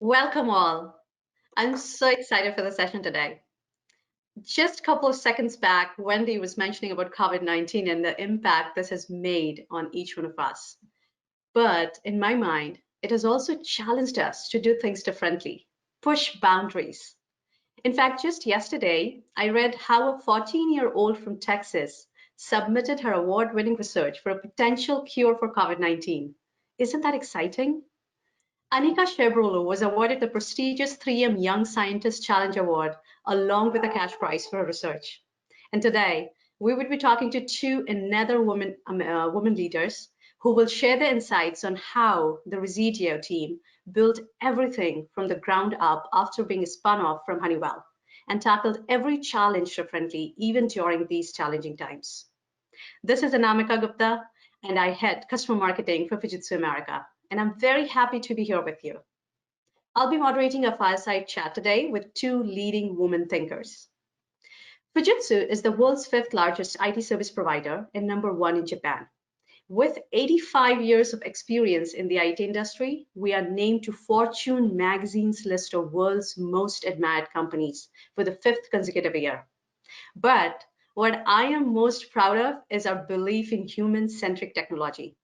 Welcome all. I'm so excited for the session today. Just a couple of seconds back, Wendy was mentioning about COVID-19 and the impact this has made on each one of us. But in my mind, it has also challenged us to do things differently, push boundaries. In fact, just yesterday, I read how a 14-year-old from Texas submitted her award-winning research for a potential cure for COVID-19. Isn't that exciting? Anika Shebrolo was awarded the prestigious 3M Young Scientist Challenge Award, along with a cash prize for her research. And today, we will be talking to two another women leaders who will share their insights on how the Resideo team built everything from the ground up after being spun off from Honeywell and tackled every challenge differently, even during these challenging times. This is Anamika Gupta, and I head customer marketing for Fujitsu America, and I'm very happy to be here with you. I'll be moderating a fireside chat today with two leading women thinkers. Fujitsu is the world's fifth largest IT service provider and number one in Japan. With 85 years of experience in the IT industry, we are named to Fortune magazine's list of world's most admired companies for the fifth consecutive year. But what I am most proud of is our belief in human-centric technology.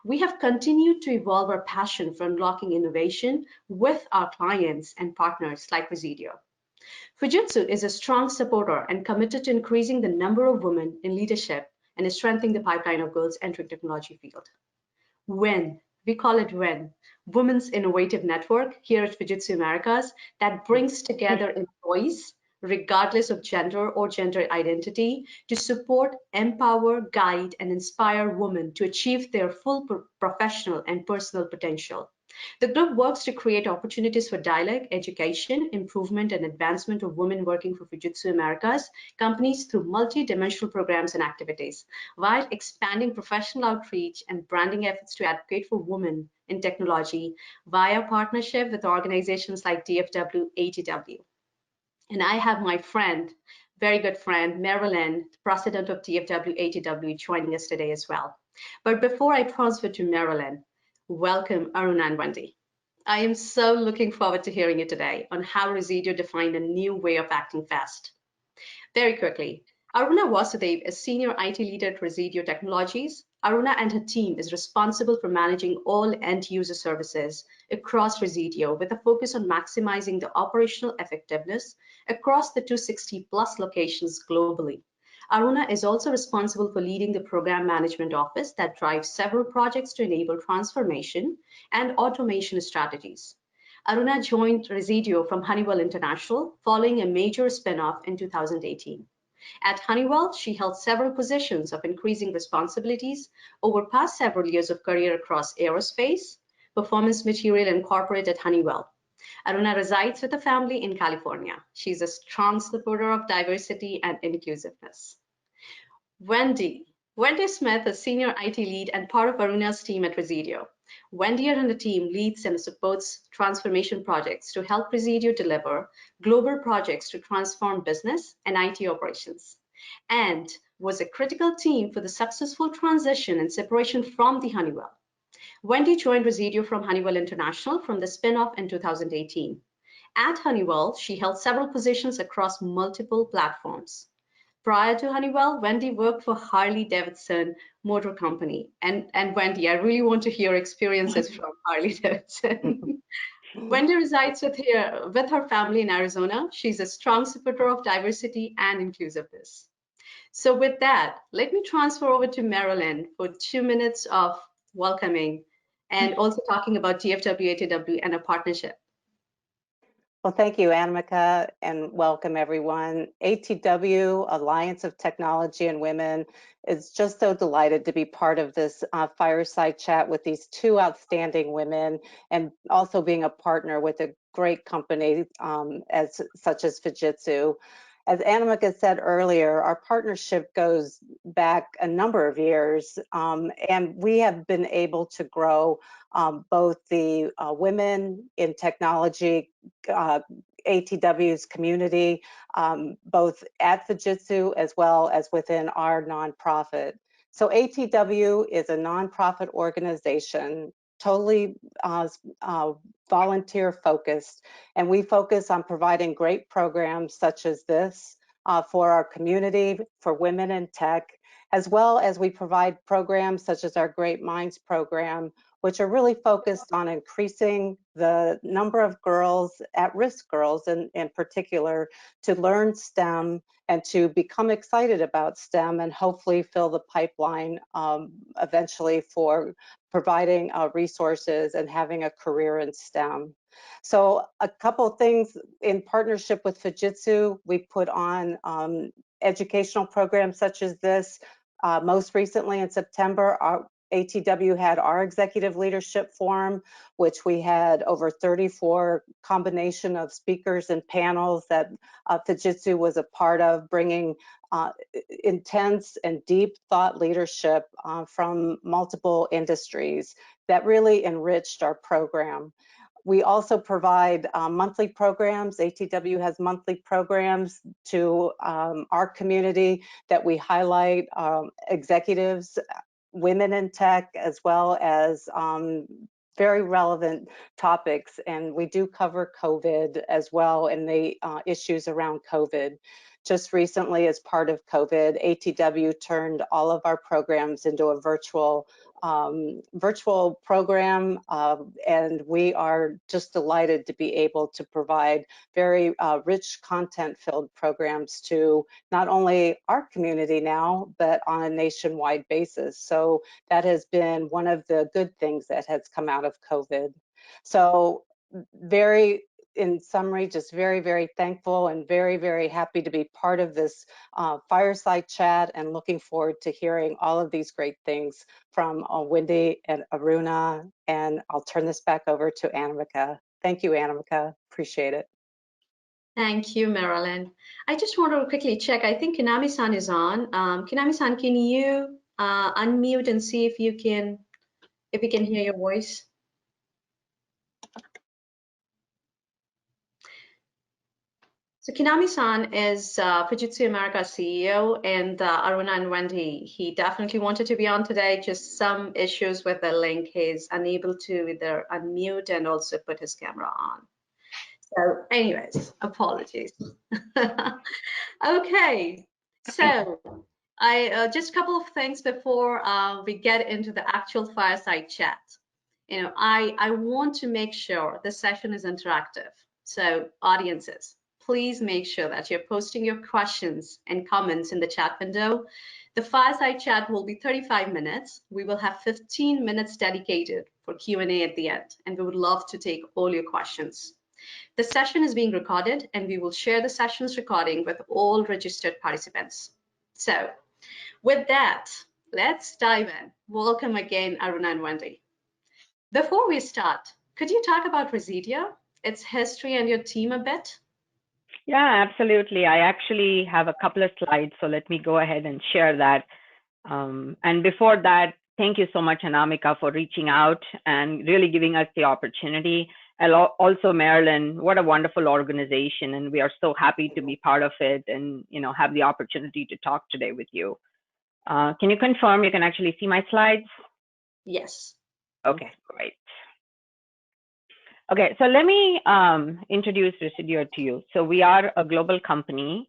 We have continued to evolve our passion for unlocking innovation with our clients and partners like Resideo. Fujitsu is a strong supporter and committed to increasing the number of women in leadership and is strengthening the pipeline of girls entering technology field. We call it Women's Innovative Network here at Fujitsu Americas that brings together employees, regardless of gender or gender identity, to support, empower, guide, and inspire women to achieve their full professional and personal potential. The group works to create opportunities for dialogue, education, improvement, and advancement of women working for Fujitsu Americas companies through multi-dimensional programs and activities, while expanding professional outreach and branding efforts to advocate for women in technology via partnership with organizations like DFW ATW. And I have my friend, very good friend, Marilyn, president of DFW ATW, joining us today as well. But before I transfer to Marilyn, welcome Aruna and Wendy. I am so looking forward to hearing you today on how Resideo defined a new way of acting fast. Very quickly, Aruna Vasudev is Senior IT Lead at Resideo Technologies. Aruna and her team is responsible for managing all end-user services across Resideo with a focus on maximizing the operational effectiveness across the 260+ locations globally. Aruna is also responsible for leading the program management office that drives several projects to enable transformation and automation strategies. Aruna joined Resideo from Honeywell International following a major spinoff in 2018. At Honeywell, she held several positions of increasing responsibilities over past several years of career across aerospace, performance material, and corporate at Honeywell. Aruna resides with a family in California. She's a strong supporter of diversity and inclusiveness. Wendy Smith is Senior IT Lead and part of Aruna's team at Resideo. Wendy and the team leads and supports transformation projects to help Resideo deliver global projects to transform business and IT operations, and was a critical team for the successful transition and separation from the Honeywell. Wendy joined Resideo from Honeywell International from the spin-off in 2018. At Honeywell, she held several positions across multiple platforms. Prior to Honeywell, Wendy worked for Harley-Davidson Motor Company. And Wendy, I really want to hear experiences from Harley-Davidson. Wendy resides with her family in Arizona. She's a strong supporter of diversity and inclusiveness. So with that, let me transfer over to Marilyn for 2 minutes of welcoming and also talking about DFW ATW and a partnership. Well, thank you, Anamika, and welcome everyone. ATW, Alliance of Technology and Women, is just so delighted to be part of this fireside chat with these two outstanding women, and also being a partner with a great company such as Fujitsu. As Anamika said earlier, our partnership goes back a number of years, and we have been able to grow both the women in technology, ATW's community, both at Fujitsu as well as within our nonprofit. So ATW is a nonprofit organization totally volunteer focused, and we focus on providing great programs such as this for our community, for women in tech, as well as we provide programs such as our Great Minds program, which are really focused on increasing the number of girls, at-risk girls in particular, to learn STEM and to become excited about STEM and hopefully fill the pipeline eventually for providing resources and having a career in STEM. So a couple of things in partnership with Fujitsu, we put on educational programs such as this. Most recently in September, our ATW had our executive leadership forum, which we had over 34 combination of speakers and panels that Fujitsu was a part of, bringing intense and deep thought leadership from multiple industries that really enriched our program. We also provide monthly programs. ATW has monthly programs to our community that we highlight executives, women in tech, as well as very relevant topics. And we do cover COVID as well and the issues around COVID. Just recently, as part of COVID, ATW turned all of our programs into a virtual program, and we are just delighted to be able to provide very rich content-filled programs to not only our community now, but on a nationwide basis. So that has been one of the good things that has come out of COVID. So in summary, just very, very thankful and very, very happy to be part of this fireside chat and looking forward to hearing all of these great things from Wendy and Aruna. And I'll turn this back over to Anamika. Thank you, Anamika. Appreciate it. Thank you, Marilyn. I just want to quickly check. I think Kinami-san is on. Kinami-san, can you unmute and see if we can hear your voice? So Kinami-san is Fujitsu America CEO, and Aruna and Wendy, he definitely wanted to be on today, just some issues with the link. He's unable to either unmute and also put his camera on. So anyways, apologies. Okay, so I just a couple of things before we get into the actual fireside chat. I want to make sure the session is interactive. So audiences, please make sure that you're posting your questions and comments in the chat window. The fireside chat will be 35 minutes. We will have 15 minutes dedicated for Q&A at the end, and we would love to take all your questions. The session is being recorded, and we will share the session's recording with all registered participants. So with that, let's dive in. Welcome again, Aruna and Wendy. Before we start, could you talk about Resideo, its history, and your team a bit? Yeah, absolutely. I actually have a couple of slides, so let me go ahead and share that. And before that, thank you so much, Anamika, for reaching out and really giving us the opportunity. And also, Marilyn, what a wonderful organization, and we are so happy to be part of it and have the opportunity to talk today with you. Can you confirm you can actually see my slides? Yes. Okay, great. Okay, so let me introduce Resideo to you. So we are a global company.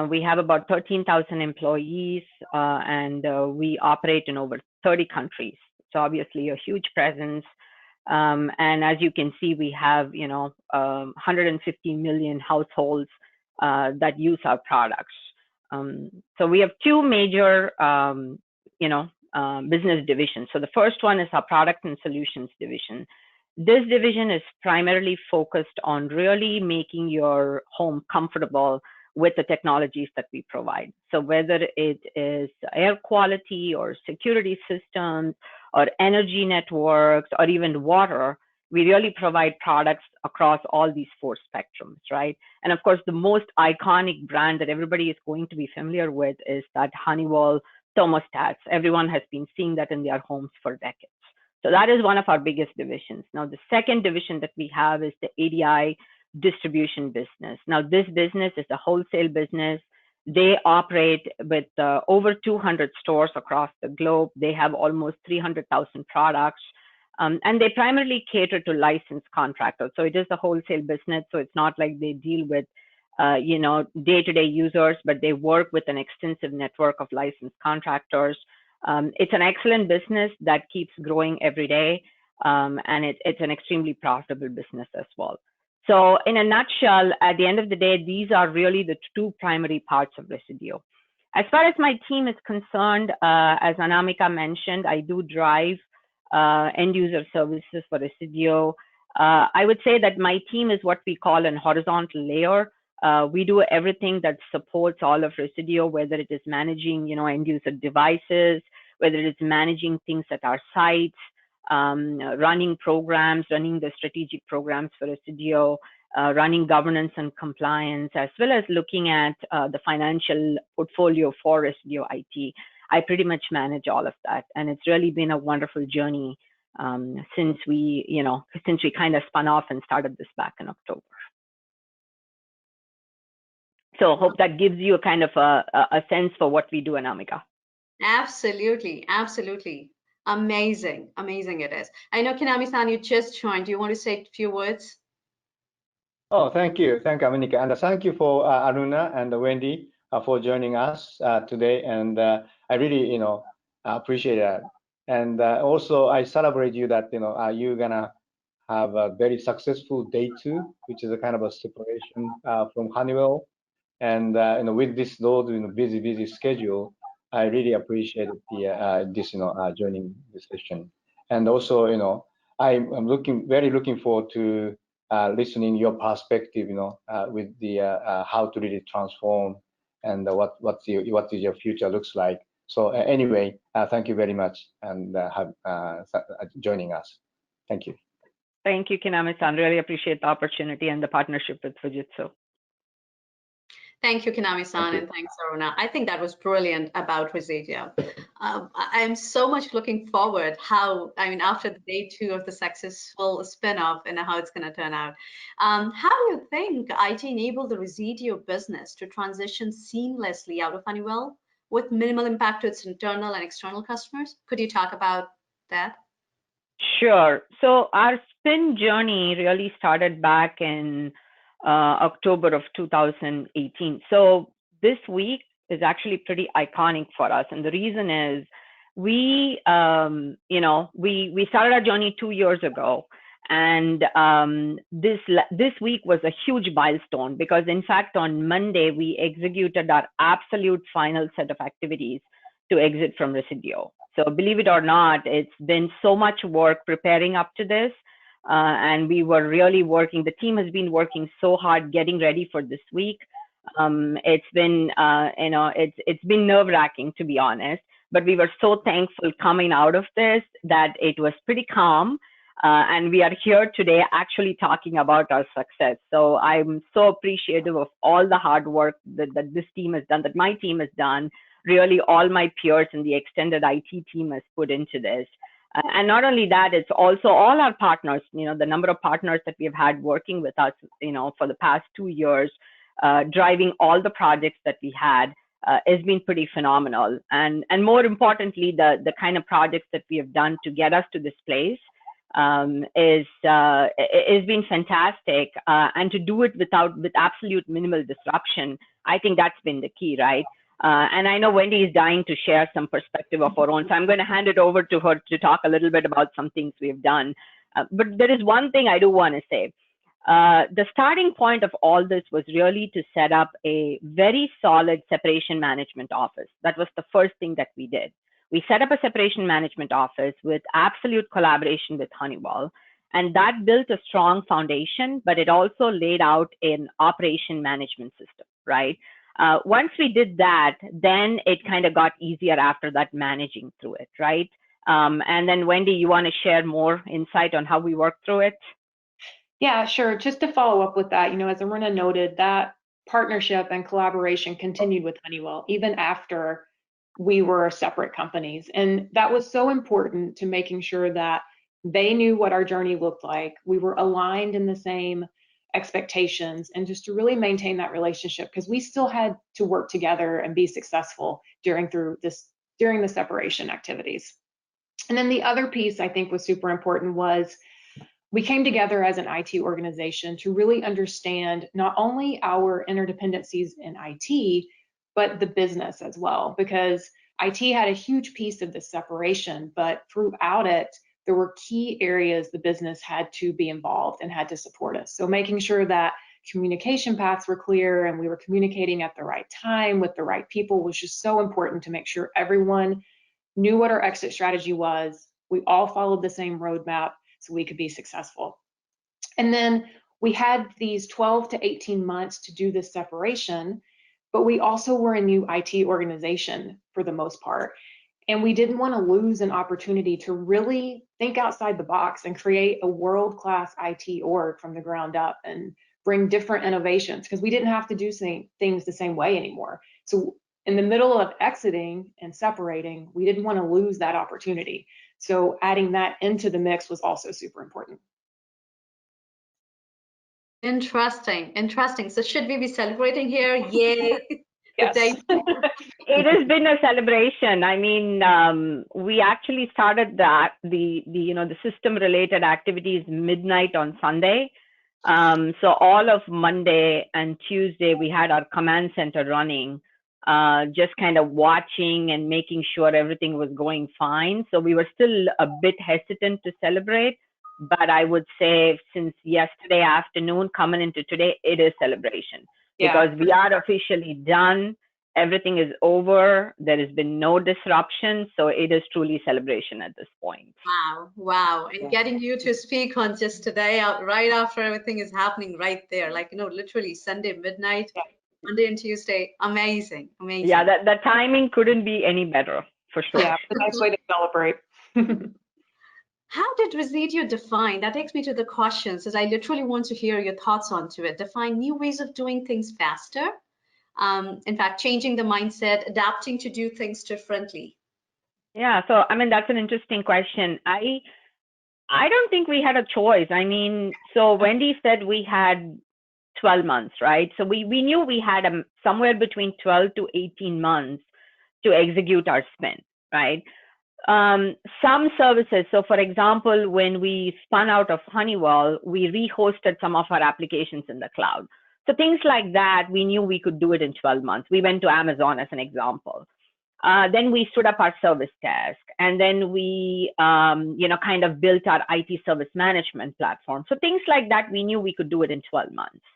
We have about 13,000 employees, and we operate in over 30 countries. So obviously a huge presence. And as you can see, we have 150 million households that use our products. So we have two major business divisions. So the first one is our product and solutions division. This division is primarily focused on really making your home comfortable with the technologies that we provide. So whether it is air quality or security systems or energy networks or even water, we really provide products across all these four spectrums, right? And of course, the most iconic brand that everybody is going to be familiar with is that Honeywell thermostats. Everyone has been seeing that in their homes for decades. So that is one of our biggest divisions. Now, the second division that we have is the ADI distribution business. Now, this business is a wholesale business. They operate with over 200 stores across the globe. They have almost 300,000 products. And they primarily cater to licensed contractors. So it is a wholesale business. So it's not like they deal with, day-to-day users, but they work with an extensive network of licensed contractors. It's an excellent business that keeps growing every day. And it's an extremely profitable business as well. So in a nutshell, at the end of the day, these are really the two primary parts of Resideo. As far as my team is concerned, as Anamika mentioned, I do drive end user services for Resideo. I would say that my team is what we call an horizontal layer. We do everything that supports all of Resideo, whether it is managing, end user devices, whether it is managing things at our sites, running programs, running the strategic programs for Resideo, running governance and compliance, as well as looking at the financial portfolio for Resideo IT. I pretty much manage all of that, and it's really been a wonderful journey since we kind of spun off and started this back in October. So I hope that gives you a kind of a sense for what we do, Anamika. Absolutely, absolutely. Amazing, amazing it is. I know Kinami-san, you just joined. Do you want to say a few words? Oh, thank you, Anamika, and thank you for Aruna and Wendy for joining us today. And I really, appreciate that. And also, I celebrate you that you're gonna have a very successful day 2, which is a kind of a separation from Honeywell. And with this load, busy schedule, I really appreciate this joining this session. And also, I'm very looking forward to listening your perspective, with the how to really transform and what is your future looks like. So anyway, thank you very much and joining us. Thank you. Thank you, Kinami-san. Really appreciate the opportunity and the partnership with Fujitsu. Thank you, Kinami-san, and thanks, Aruna. I think that was brilliant about Resideo. I'm so much looking forward after the day 2 of the successful spinoff and how it's going to turn out. How do you think IT enabled the Resideo business to transition seamlessly out of Honeywell with minimal impact to its internal and external customers? Could you talk about that? Sure. So our spin journey really started back in October of 2018. So this week is actually pretty iconic for us, and the reason is we started our journey 2 years ago, and this week was a huge milestone because, in fact, on Monday we executed our absolute final set of activities to exit from Resideo. So believe it or not, it's been so much work preparing up to this. And we were really working, the team has been working so hard getting ready for this week. It's been, it's been nerve-wracking, to be honest, but we were so thankful coming out of this that it was pretty calm. And we are here today actually talking about our success. So I'm so appreciative of all the hard work that this team has done, that my team has done, really all my peers and the extended IT team has put into this. And not only that, it's also all our partners, the number of partners that we've had working with us, for the past 2 years, driving all the projects that we had has been pretty phenomenal. And more importantly, the kind of projects that we have done to get us to this place is been fantastic. And to do it with absolute minimal disruption, I think that's been the key, right? And I know Wendy is dying to share some perspective of her own, so I'm going to hand it over to her to talk a little bit about some things we've done. But there is one thing I do want to say. The starting point of all this was really to set up a very solid separation management office. That was the first thing that we did. We set up a separation management office with absolute collaboration with Honeywell, and that built a strong foundation, but it also laid out an operation management system, right? Once we did that, then it kind of got easier after that managing through it, right? And then Wendy, you want to share more insight on how we worked through it? Yeah, sure. Just to follow up with that, as Aruna noted, that partnership and collaboration continued with Honeywell even after we were separate companies. And that was so important to making sure that they knew what our journey looked like. We were aligned in the same expectations, and just to really maintain that relationship, because we still had to work together and be successful during the separation activities. And then the other piece I think was super important was we came together as an IT organization to really understand not only our interdependencies in IT, but the business as well, because IT had a huge piece of this separation, but throughout it, there were key areas the business had to be involved and had to support us. So making sure that communication paths were clear and we were communicating at the right time with the right people was just so important to make sure everyone knew what our exit strategy was. We all followed the same roadmap so we could be successful. And then we had these 12 to 18 months to do this separation, but we also were a new IT organization for the most part. And we didn't want to lose an opportunity to really think outside the box and create a world-class IT org from the ground up and bring different innovations, because we didn't have to do things the same way anymore. So in the middle of exiting and separating, we didn't want to lose that opportunity. So adding that into the mix was also super important. Interesting, interesting. So should we be celebrating here? Yay. Yes. It has been a celebration. I mean, we actually started the system related activities midnight on Sunday. So all of Monday and Tuesday, we had our command center running, just kind of watching and making sure everything was going fine. So we were still a bit hesitant to celebrate, but I would say since yesterday afternoon coming into today, it is celebration. Because we are officially done. Everything is over. There has been no disruption. So it is truly celebration at this point. Wow, wow. And getting you to speak on just today, right after everything is happening right there, like, literally Sunday midnight, Monday and Tuesday. Amazing, amazing. Yeah, the timing couldn't be any better, for sure. Yeah, it's a nice way to celebrate. How did Resideo define? That takes me to the questions, as I literally want to hear your thoughts onto it. Define new ways of doing things faster. In fact, changing the mindset, adapting to do things differently. Yeah, so I mean, that's an interesting question. I don't think we had a choice. I mean, so Wendy said we had 12 months, right? So we knew we had somewhere between 12 to 18 months to execute our spin, right? Some services, so for example, when we spun out of Honeywell, we rehosted some of our applications in the cloud. So things like that, we knew we could do it in 12 months. We went to Amazon as an example. Then we stood up our service desk, and then we, kind of built our IT service management platform. So things like that, we knew we could do it in 12 months.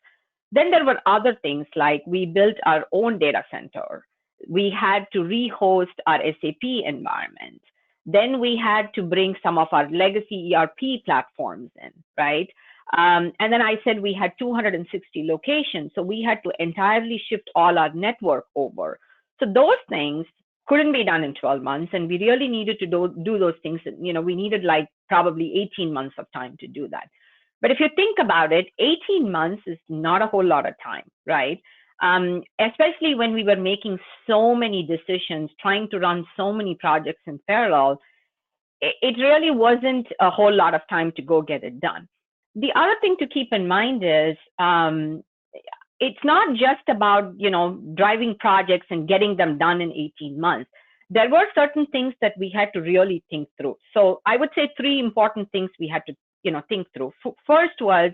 Then there were other things like we built our own data center. We had to rehost our SAP environment. Then we had to bring some of our legacy ERP platforms in, right? And then I said we had 260 locations. So we had to entirely shift all our network over. So those things couldn't be done in 12 months. And we really needed to do those things. We needed like probably 18 months of time to do that. But if you think about it, 18 months is not a whole lot of time, right? Especially when we were making so many decisions, trying to run so many projects in parallel, it really wasn't a whole lot of time to go get it done. The other thing to keep in mind is it's not just about, driving projects and getting them done in 18 months. There were certain things that we had to really think through. So I would say 3 important things we had to, think through. First was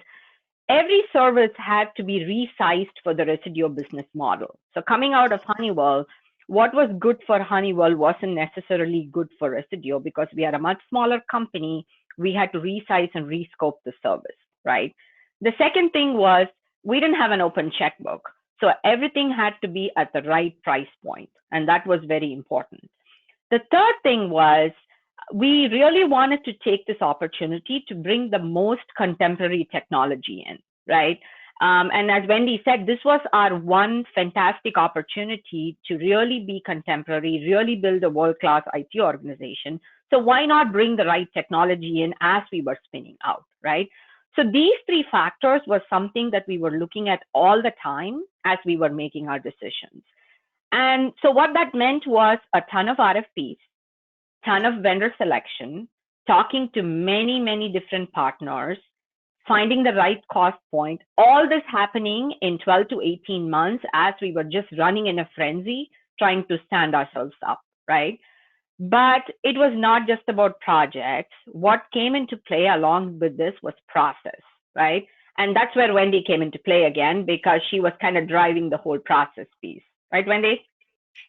every service had to be resized for the Resideo business model. So coming out of Honeywell, what was good for Honeywell wasn't necessarily good for Resideo because we are a much smaller company. We had to resize and rescope the service, right? The second thing was we didn't have an open checkbook. So everything had to be at the right price point. And that was very important. The third thing was we really wanted to take this opportunity to bring the most contemporary technology in, right? And as Wendy said, this was our one fantastic opportunity to really be contemporary, really build a world-class IT organization. So why not bring the right technology in as we were spinning out, right? So these 3 factors were something that we were looking at all the time as we were making our decisions. And so what that meant was a ton of RFPs, ton of vendor selection, talking to many, many different partners, finding the right cost point, all this happening in 12 to 18 months as we were just running in a frenzy, trying to stand ourselves up, right? But it was not just about projects. What came into play along with this was process, right? And that's where Wendy came into play again, because she was kind of driving the whole process piece, right, Wendy?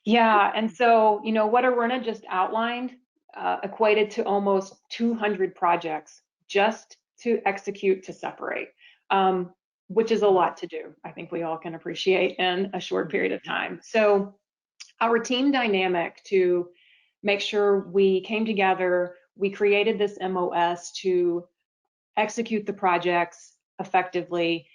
Yeah, and so, what Aruna just outlined equated to almost 200 projects just to execute to separate, which is a lot to do. I think we all can appreciate in a short period of time. So our team dynamic to make sure we came together, we created this MOS to execute the projects effectively,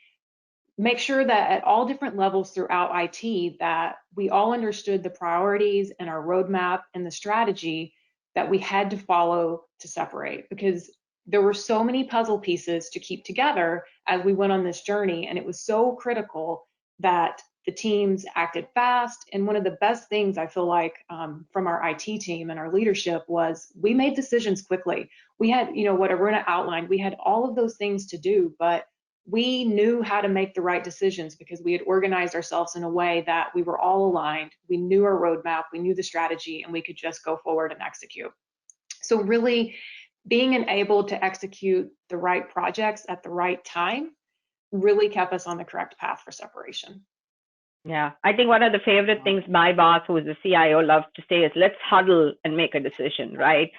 make sure that at all different levels throughout IT that we all understood the priorities and our roadmap and the strategy that we had to follow to separate, because there were so many puzzle pieces to keep together as we went on this journey, and it was so critical that the teams acted fast. And one of the best things I feel like from our IT team and our leadership was we made decisions quickly. We had, what Aruna outlined, we had all of those things to do, but we knew how to make the right decisions because we had organized ourselves in a way that we were all aligned. We knew our roadmap, we knew the strategy, and we could just go forward and execute. So really being able to execute the right projects at the right time really kept us on the correct path for separation. Yeah, I think one of the favorite things my boss, who is the CIO, loves to say is, let's huddle and make a decision, right?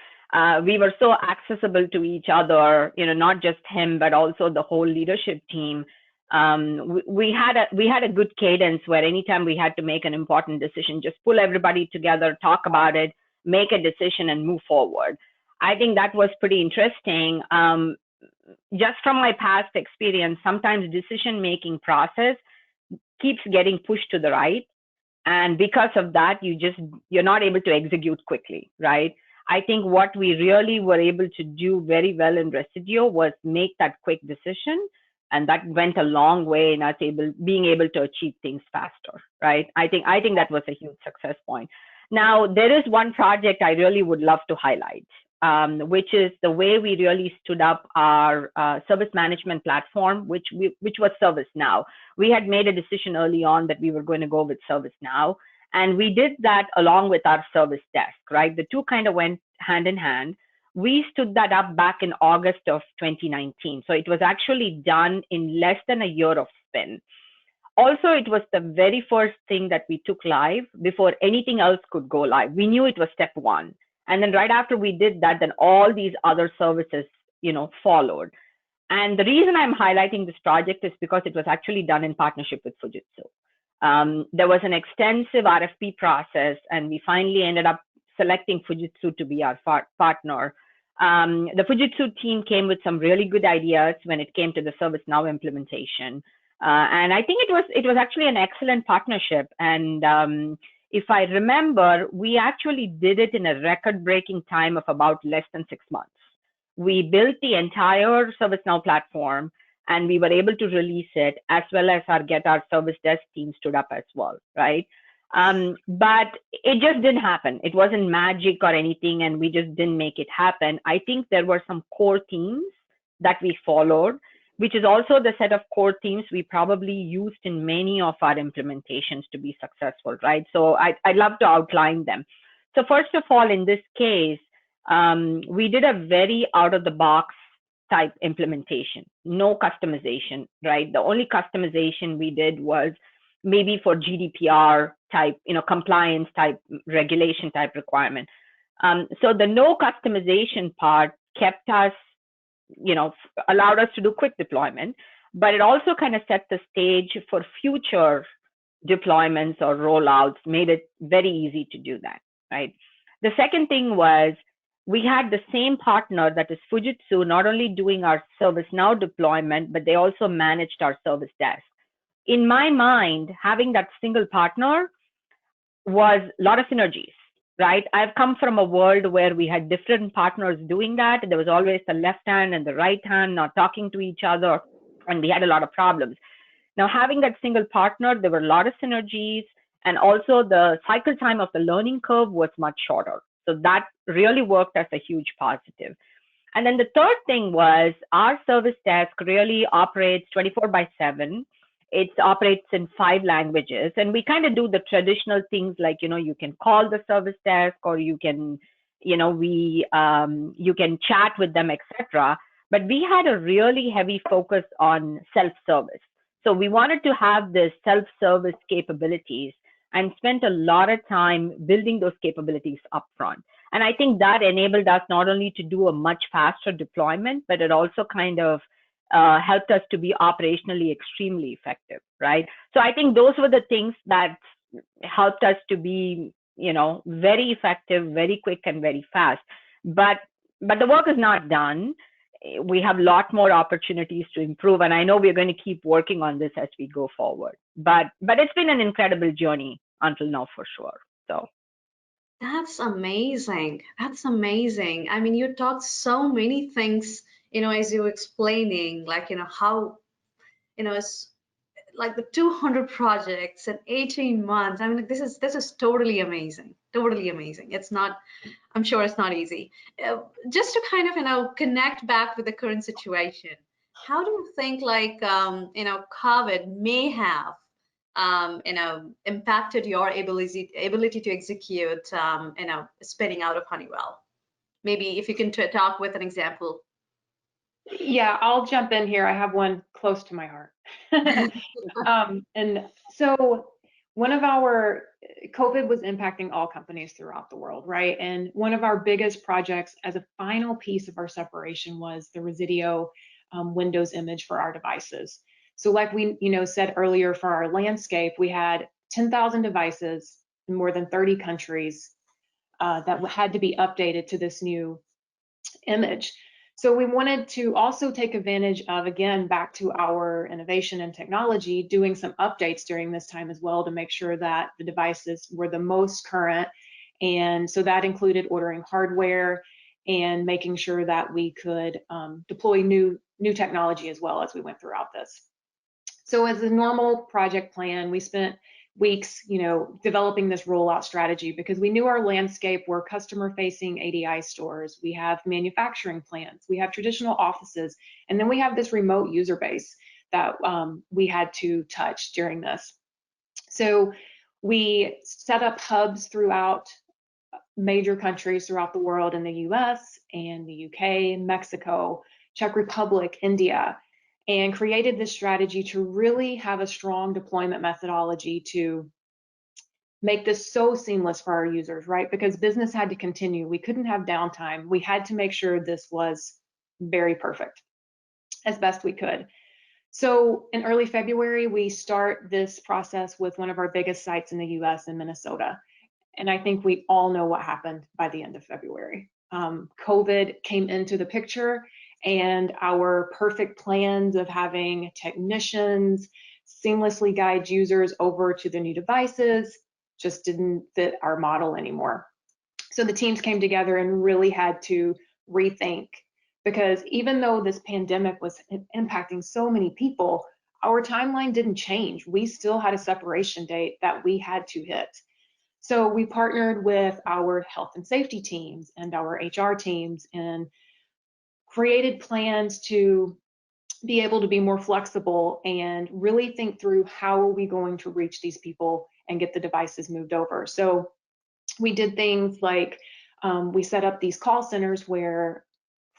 We were so accessible to each other, not just him, but also the whole leadership team. We had a good cadence where anytime we had to make an important decision, just pull everybody together, talk about it, make a decision, and move forward. I think that was pretty interesting. Just from my past experience, sometimes decision-making process keeps getting pushed to the right. And because of that, you're not able to execute quickly, right? I think what we really were able to do very well in Resideo was make that quick decision. And that went a long way in us being able to achieve things faster, right? I think that was a huge success point. Now, there is one project I really would love to highlight, which is the way we really stood up our service management platform, which was ServiceNow. We had made a decision early on that we were going to go with ServiceNow, and we did that along with our service desk, right? The two kind of went hand in hand. We stood that up back in August of 2019. So it was actually done in less than a year of spin. Also, it was the very first thing that we took live before anything else could go live. We knew it was step one. And then right after we did that, then all these other services, followed. And the reason I'm highlighting this project is because it was actually done in partnership with Fujitsu. There was an extensive RFP process, and we finally ended up selecting Fujitsu to be our partner. The Fujitsu team came with some really good ideas when it came to the ServiceNow implementation. And I think it was actually an excellent partnership. And if I remember, we actually did it in a record-breaking time of about less than 6 months. We built the entire ServiceNow platform, and we were able to release it, as well as get our service desk team stood up as well, right? But it just didn't happen. It wasn't magic or anything, and we just didn't make it happen. I think there were some core themes that we followed, which is also the set of core themes we probably used in many of our implementations to be successful, right? So I'd love to outline them. So first of all, in this case, we did a very out-of-the-box type implementation, no customization, right? The only customization we did was maybe for GDPR type, compliance type, regulation type requirement. So the no customization part kept us, allowed us to do quick deployment, but it also kind of set the stage for future deployments or rollouts, made it very easy to do that, right? The second thing was we had the same partner, that is Fujitsu, not only doing our ServiceNow deployment, but they also managed our service desk. In my mind, having that single partner was a lot of synergies, right? I've come from a world where we had different partners doing that. There was always the left hand and the right hand not talking to each other, and we had a lot of problems. Now, having that single partner, there were a lot of synergies, and also the cycle time of the learning curve was much shorter. So that really worked as a huge positive. And then the third thing was our service desk really operates 24/7. It operates in 5 languages, and we kind of do the traditional things like, you can call the service desk, or you can you can chat with them, etc. But we had a really heavy focus on self-service. So we wanted to have this self-service capabilities and spent a lot of time building those capabilities upfront. And I think that enabled us not only to do a much faster deployment, but it also kind of helped us to be operationally extremely effective, right? So I think those were the things that helped us to be, very effective, very quick, and very fast. But the work is not done. We have a lot more opportunities to improve, and I know we're going to keep working on this as we go forward. But it's been an incredible journey until now, for sure. So That's amazing. That's amazing. I mean, you taught so many things, as you were explaining, like, how, it's like the 200 projects in 18 months. I mean, like, this is totally amazing. Totally amazing. It's not, I'm sure it's not easy. Just to kind of, connect back with the current situation, how do you think like, COVID may have, impacted your ability to execute, spinning out of Honeywell? Maybe if you can talk with an example. Yeah, I'll jump in here. I have one close to my heart. And so one of our COVID was impacting all companies throughout the world, right? And one of our biggest projects as a final piece of our separation was the Resideo Windows image for our devices. So like we said earlier, for our landscape, we had 10,000 devices in more than 30 countries that had to be updated to this new image. So we wanted to also take advantage of, again, back to our innovation and technology, doing some updates during this time as well to make sure that the devices were the most current. And so that included ordering hardware and making sure that we could deploy new technology as well as we went throughout this. So as a normal project plan, we spent weeks, developing this rollout strategy because we knew our landscape were customer-facing ADI stores. We have manufacturing plants, we have traditional offices, and then we have this remote user base that we had to touch during this. So we set up hubs throughout major countries throughout the world in the US and the UK, Mexico, Czech Republic, India, and created this strategy to really have a strong deployment methodology to make this so seamless for our users, right? Because business had to continue. We couldn't have downtime. We had to make sure this was very perfect as best we could. So in early February, we start this process with one of our biggest sites in the US in Minnesota. And I think we all know what happened by the end of February. COVID came into the picture, and our perfect plans of having technicians seamlessly guide users over to the new devices just didn't fit our model anymore. So the teams came together and really had to rethink, because even though this pandemic was impacting so many people, our timeline didn't change. We still had a separation date that we had to hit. So we partnered with our health and safety teams and our HR teams and created plans to be able to be more flexible and really think through how are we going to reach these people and get the devices moved over. So we did things like we set up these call centers where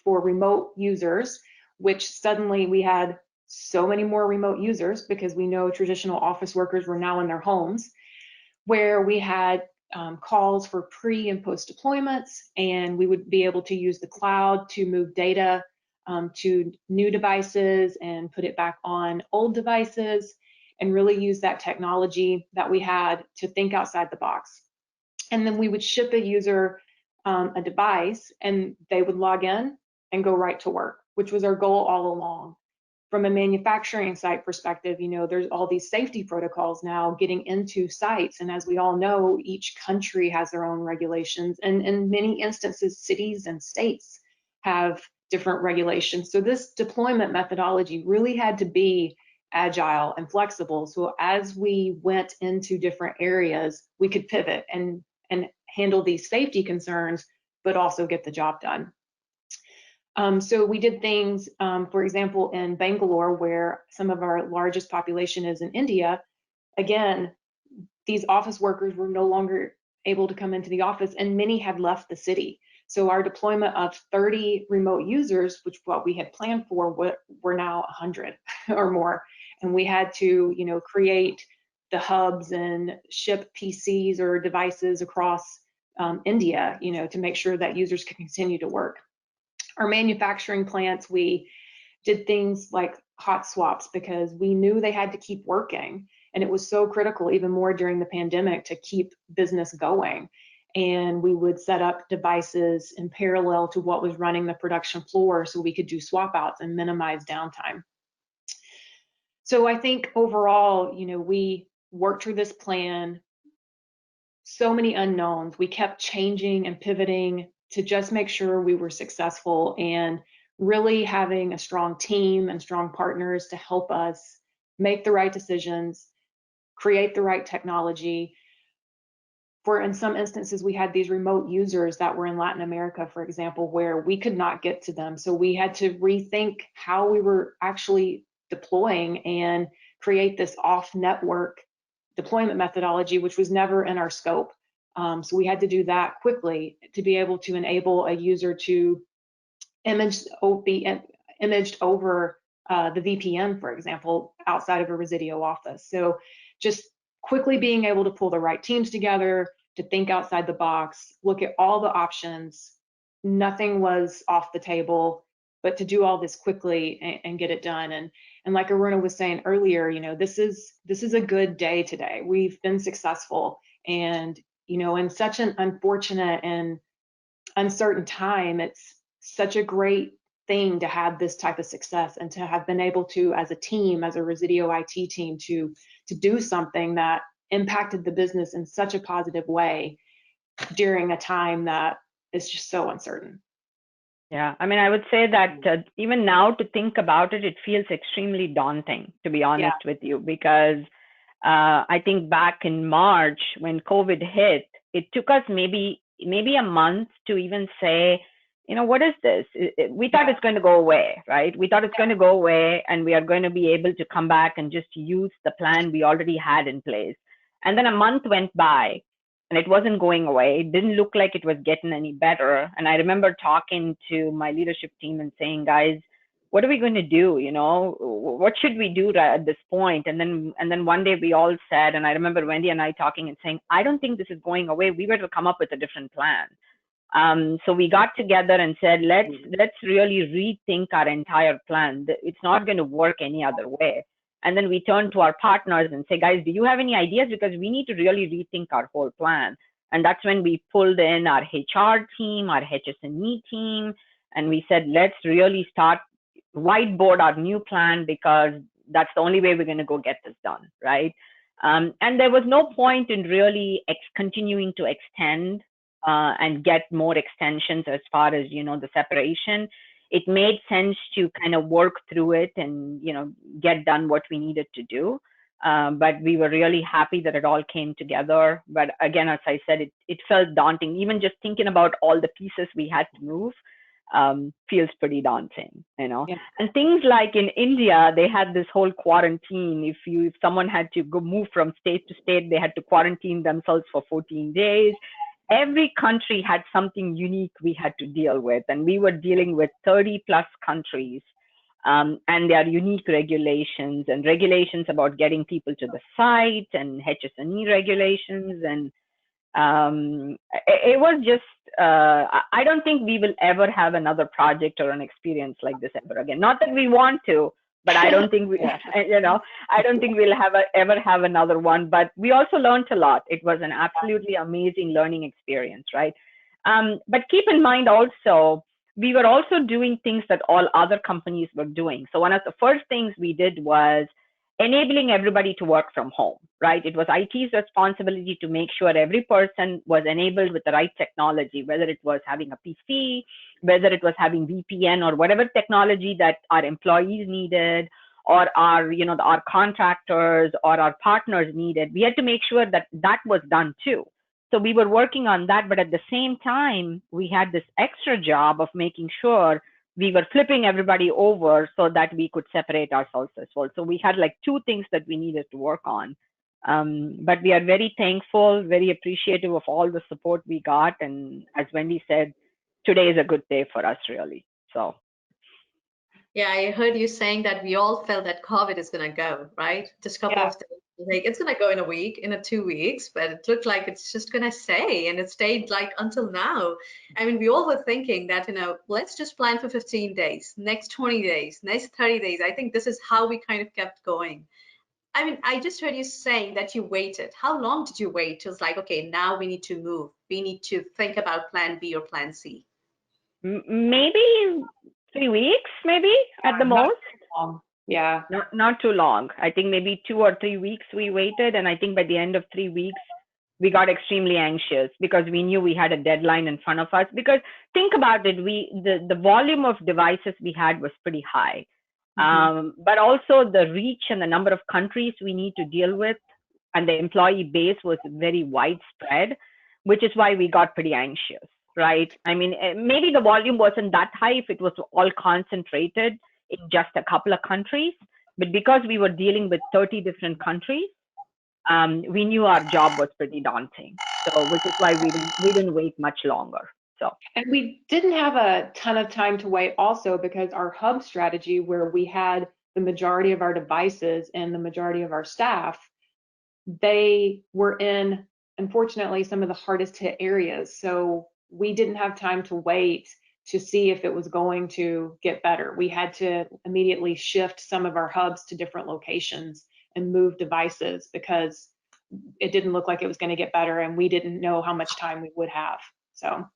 for remote users, which suddenly we had so many more remote users because we know traditional office workers were now in their homes, where we had calls for pre and post deployments, and we would be able to use the cloud to move data to new devices and put it back on old devices, and really use that technology that we had to think outside the box. And then we would ship a user a device, and they would log in and go right to work, which was our goal all along. From a manufacturing site perspective, there's all these safety protocols now getting into sites. And as we all know, each country has their own regulations. And in many instances, cities and states have different regulations. So this deployment methodology really had to be agile and flexible. So as we went into different areas, we could pivot and handle these safety concerns, but also get the job done. So we did things, for example, in Bangalore, where some of our largest population is in India. Again, these office workers were no longer able to come into the office, and many had left the city. So our deployment of 30 remote users, which what we had planned for, were now 100 or more. And we had to, create the hubs and ship PCs or devices across India, to make sure that users could continue to work. Our manufacturing plants, we did things like hot swaps because we knew they had to keep working. And it was so critical, even more during the pandemic, to keep business going. And we would set up devices in parallel to what was running the production floor so we could do swap outs and minimize downtime. So I think overall, we worked through this plan, so many unknowns. We kept changing and pivoting to just make sure we were successful, and really having a strong team and strong partners to help us make the right decisions, create the right technology. In some instances, we had these remote users that were in Latin America, for example, where we could not get to them. So we had to rethink how we were actually deploying and create this off-network deployment methodology, which was never in our scope. So we had to do that quickly to be able to enable a user to be imaged over the VPN, for example, outside of a Resideo office. So just quickly being able to pull the right teams together, to think outside the box, look at all the options. Nothing was off the table, but to do all this quickly and get it done. And like Aruna was saying earlier, this is a good day today. We've been successful, and in such an unfortunate and uncertain time, it's such a great thing to have this type of success and to have been able to, as a team, as a Resideo IT team, to do something that impacted the business in such a positive way during a time that is just so uncertain. Yeah, I mean, I would say that even now to think about it, it feels extremely daunting, to be honest with you, because I think back in March when COVID hit, it took us maybe a month to even say, what is this? We thought it's going to go away, right? We thought it's going to go away and we are going to be able to come back and just use the plan we already had in place. And then a month went by and it wasn't going away. It didn't look like it was getting any better. And I remember talking to my leadership team and saying, guys, what are we going to do? What should we do at this point? And then one day we all said, and I remember Wendy and I talking and saying, I don't think this is going away. We were to come up with a different plan. So we got together and said, let's really rethink our entire plan. It's not going to work any other way. And then we turned to our partners and say, guys, do you have any ideas? Because we need to really rethink our whole plan. And that's when we pulled in our HR team, our HSNE team, and we said, let's really start whiteboard our new plan, because that's the only way we're going to go get this done, right? And there was no point in really continuing to extend and get more extensions as far as, the separation. It made sense to kind of work through it and, get done what we needed to do. But we were really happy that it all came together. But again, as I said, it felt daunting. Even just thinking about all the pieces we had to move feels pretty daunting, Yeah. And things like in India, they had this whole quarantine. If someone had to go move from state to state, they had to quarantine themselves for 14 days. Every country had something unique we had to deal with, and we were dealing with 30 plus countries, and their unique regulations about getting people to the site, and HSNE regulations, and it was just, I don't think we will ever have another project or an experience like this ever again. Not that we want to, but I don't think I don't think we'll ever have another one. But we also learned a lot. It was an absolutely amazing learning experience, right? But keep in mind also, we were also doing things that all other companies were doing. So one of the first things we did was enabling everybody to work from home, right? It was IT's responsibility to make sure every person was enabled with the right technology, whether it was having a PC, whether it was having VPN or whatever technology that our employees needed, or our contractors or our partners needed. We had to make sure that that was done too. So we were working on that, but at the same time, we had this extra job of making sure we were flipping everybody over so that we could separate ourselves as well. So we had like two things that we needed to work on. But we are very thankful, very appreciative of all the support we got. And as Wendy said, today is a good day for us, really. So. Yeah, I heard you saying that we all felt that COVID is going to go, right? Just a couple Yeah. of days. Like it's going to go in a week, in a 2 weeks, but it looked like it's just going to stay, and it stayed like until now. I mean, we all were thinking that, let's just plan for 15 days, next 20 days, next 30 days. I think this is how we kind of kept going. I mean, I just heard you saying that you waited. How long did you wait? It was like, okay, now we need to move. We need to think about plan B or plan C. Maybe 3 weeks, maybe at the Not most. long. Yeah. Not too long. I think maybe 2 or 3 weeks we waited, and I think by the end of 3 weeks we got extremely anxious because we knew we had a deadline in front of us. Because think about it, the volume of devices we had was pretty high, but also the reach and the number of countries we need to deal with, and the employee base was very widespread, which is why we got pretty anxious, right? I mean, maybe the volume wasn't that high if it was all concentrated in just a couple of countries, but because we were dealing with 30 different countries, we knew our job was pretty daunting. So, which is why we didn't wait much longer. So, and we didn't have a ton of time to wait also because our hub strategy, where we had the majority of our devices and the majority of our staff, they were in, unfortunately, some of the hardest hit areas. So we didn't have time to wait to see if it was going to get better. We had to immediately shift some of our hubs to different locations and move devices because it didn't look like it was going to get better, and we didn't know how much time we would have. So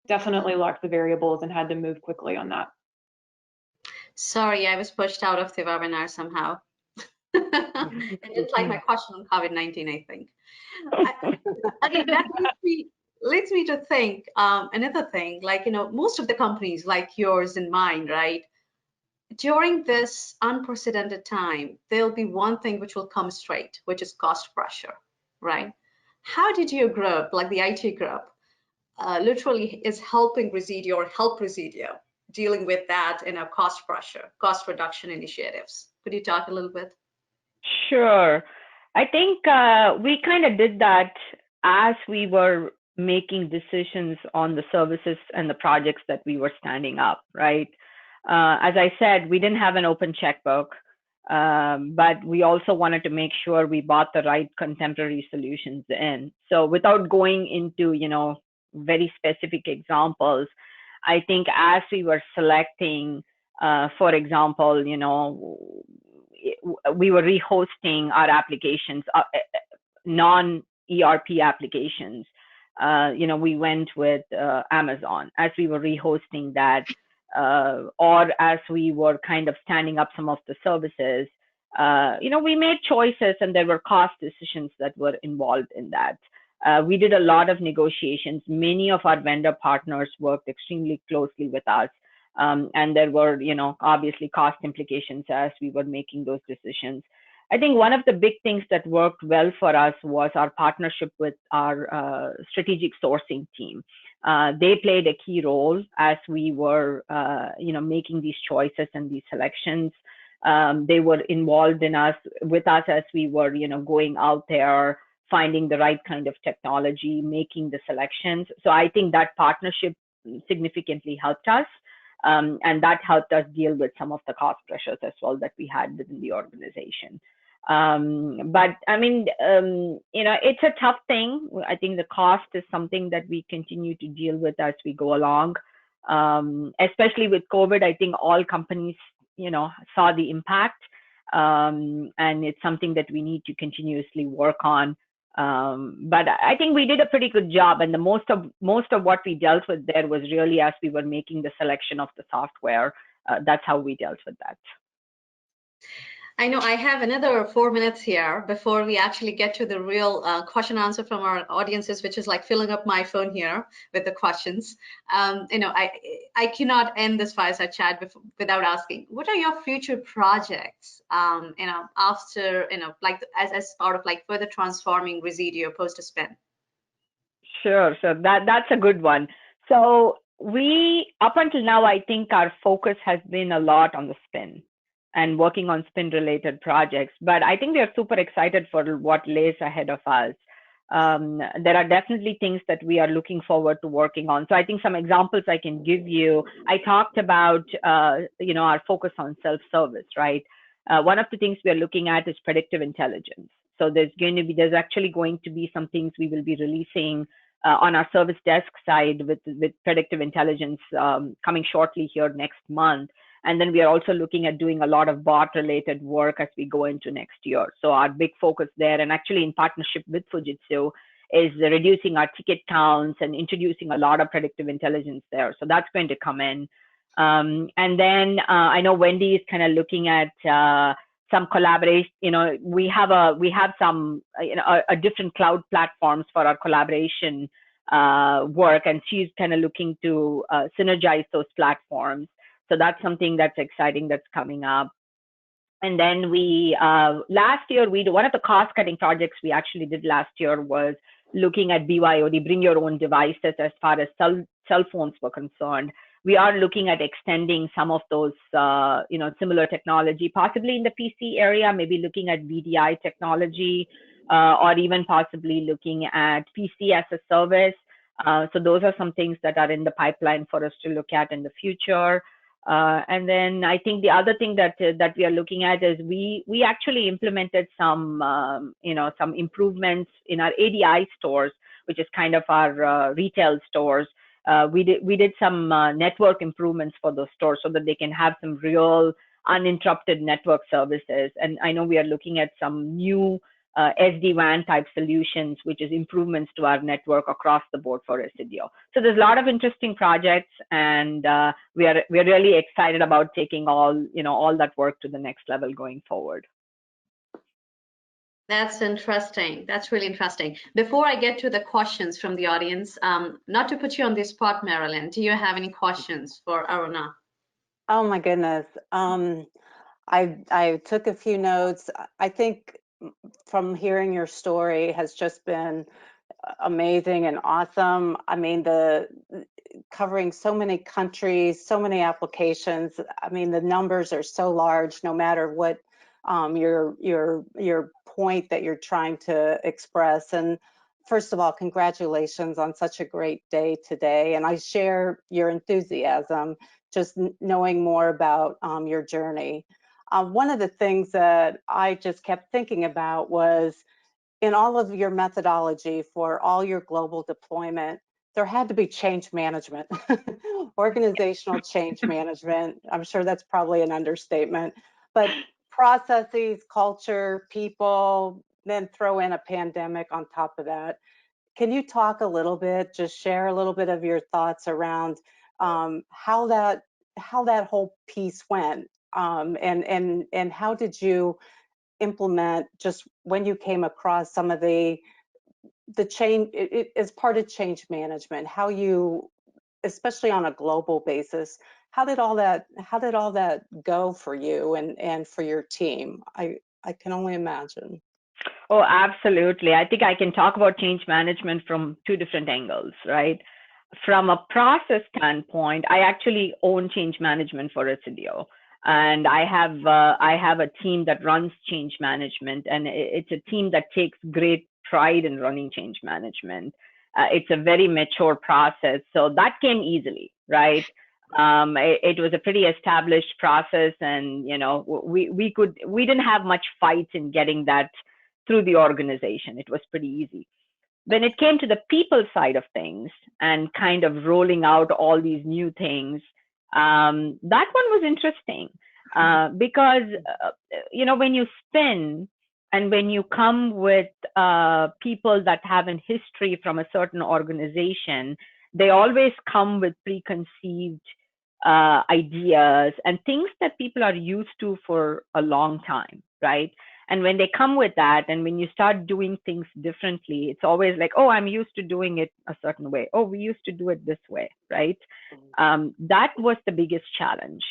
definitely locked the variables and had to move quickly on that. Sorry, I was pushed out of the webinar somehow. I didn't like my question on COVID-19, I think. Again, that leads me to think another thing, like, most of the companies like yours and mine, right? During this unprecedented time, there'll be one thing which will come straight, which is cost pressure, right? How did your group, like the IT group, literally is helping Resideo or help Resideo dealing with that cost pressure, cost reduction initiatives? Could you talk a little bit? Sure. I think we kind of did that as we were making decisions on the services and the projects that we were standing up, right? As I said, we didn't have an open checkbook, but we also wanted to make sure we bought the right contemporary solutions in. So without going into, very specific examples, I think as we were selecting, for example, we were rehosting our applications, non-ERP applications. We went with Amazon as we were rehosting that, or as we were kind of standing up some of the services. We made choices, and there were cost decisions that were involved in that. We did a lot of negotiations. Many of our vendor partners worked extremely closely with us. And there were, obviously cost implications as we were making those decisions. I think one of the big things that worked well for us was our partnership with our strategic sourcing team. They played a key role as we were, making these choices and these selections. They were involved with us as we were, going out there, finding the right kind of technology, making the selections. So I think that partnership significantly helped us. And that helped us deal with some of the cost pressures as well that we had within the organization. But I mean, it's a tough thing. I think the cost is something that we continue to deal with as we go along. Especially with COVID, I think all companies, saw the impact. And it's something that we need to continuously work on. But I think we did a pretty good job, and the most of what we dealt with there was really as we were making the selection of the software. That's how we dealt with that. I know I have another 4 minutes here before we actually get to the real question answer from our audiences, which is like filling up my phone here with the questions. I cannot end this fireside chat without asking, what are your future projects? After like as part of like further transforming Resideo post a spin. Sure. So that's a good one. So we up until now, I think our focus has been a lot on the spin and working on spin related projects. But I think we are super excited for what lays ahead of us. there are definitely things that we are looking forward to working on. So I think some examples I can give you. I talked about, our focus on self-service, right? One of the things we are looking at is predictive intelligence. So there's actually going to be some things we will be releasing on our service desk side with predictive intelligence coming shortly here next month. And then we are also looking at doing a lot of bot related work as we go into next year. So our big focus there, and actually in partnership with Fujitsu, is reducing our ticket counts and introducing a lot of predictive intelligence there. So that's going to come in. And then I know Wendy is kind of looking at some collaboration. We have some a different cloud platforms for our collaboration work, and she's kind of looking to synergize those platforms. So that's something that's exciting that's coming up. And then last year, one of the cost cutting projects we actually did last year was looking at BYOD, bring your own devices, as far as cell phones were concerned. We are looking at extending some of those, similar technology, possibly in the PC area, maybe looking at VDI technology, or even possibly looking at PC as a service. So those are some things that are in the pipeline for us to look at in the future. And then I think the other thing that we are looking at is we actually implemented some improvements in our ADI stores, which is kind of our retail stores. We did some network improvements for those stores so that they can have some real uninterrupted network services. And I know we are looking at some new SD-WAN type solutions, which is improvements to our network across the board for Resideo. So there's a lot of interesting projects, and we're really excited about taking all that work to the next level going forward. That's interesting. That's really interesting. Before I get to the questions from the audience, not to put you on the spot, Marilyn, do you have any questions for Aruna? Oh my goodness. I took a few notes. I think from hearing your story has just been amazing and awesome. I mean, covering so many countries, so many applications. I mean, the numbers are so large, no matter what your point that you're trying to express. And first of all, congratulations on such a great day today. And I share your enthusiasm, just knowing more about your journey. One of the things that I just kept thinking about was, in all of your methodology for all your global deployment, there had to be change management, organizational change management. I'm sure that's probably an understatement, but processes, culture, people, then throw in a pandemic on top of that. Can you talk a little bit, just share a little bit of your thoughts around how that whole piece went, and how did you implement, just when you came across some of the change as part of change management, how you, especially on a global basis, how did all that go for you and for your team? I can only imagine. Oh, absolutely. I think I can talk about change management from two different angles, right? From a process standpoint, I actually own change management for Resideo. And I have a team that runs change management, and it's a team that takes great pride in running change management. It's a very mature process, so that came easily, right? It was a pretty established process, and we didn't have much fight in getting that through the organization. It was pretty easy. When it came to the people side of things and kind of rolling out all these new things, that one was interesting because when you spin and when you come with people that have a history from a certain organization, they always come with preconceived ideas and things that people are used to for a long time, right? And when they come with that, and when you start doing things differently, it's always like, oh, I'm used to doing it a certain way. Oh, we used to do it this way, right? That was the biggest challenge.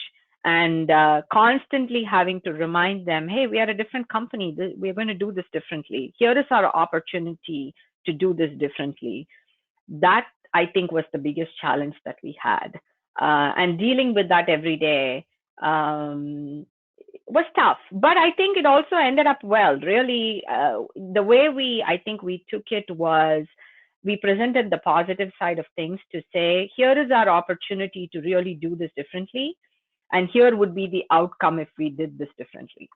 And constantly having to remind them, hey, we are a different company. We're going to do this differently. Here is our opportunity to do this differently. That, I think, was the biggest challenge that we had. And dealing with that every day, was tough, but I think it also ended up well. Really, the way I think we took it was we presented the positive side of things to say, here is our opportunity to really do this differently. And here would be the outcome if we did this differently.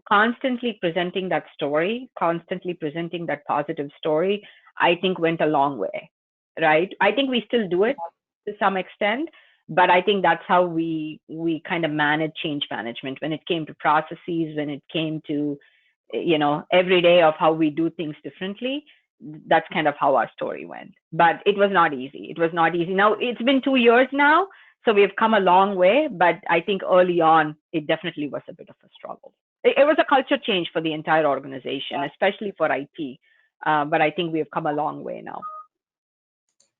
Constantly presenting that story, constantly presenting that positive story, I think went a long way, right? I think we still do it to some extent, but I think that's how we kind of manage change management when it came to processes, when it came to, every day of how we do things differently. That's kind of how our story went. But it was not easy. It was not easy. Now, it's been 2 years now, so we've come a long way, but I think early on, it definitely was a bit of a struggle. It was a culture change for the entire organization, especially for IT. But I think we have come a long way now.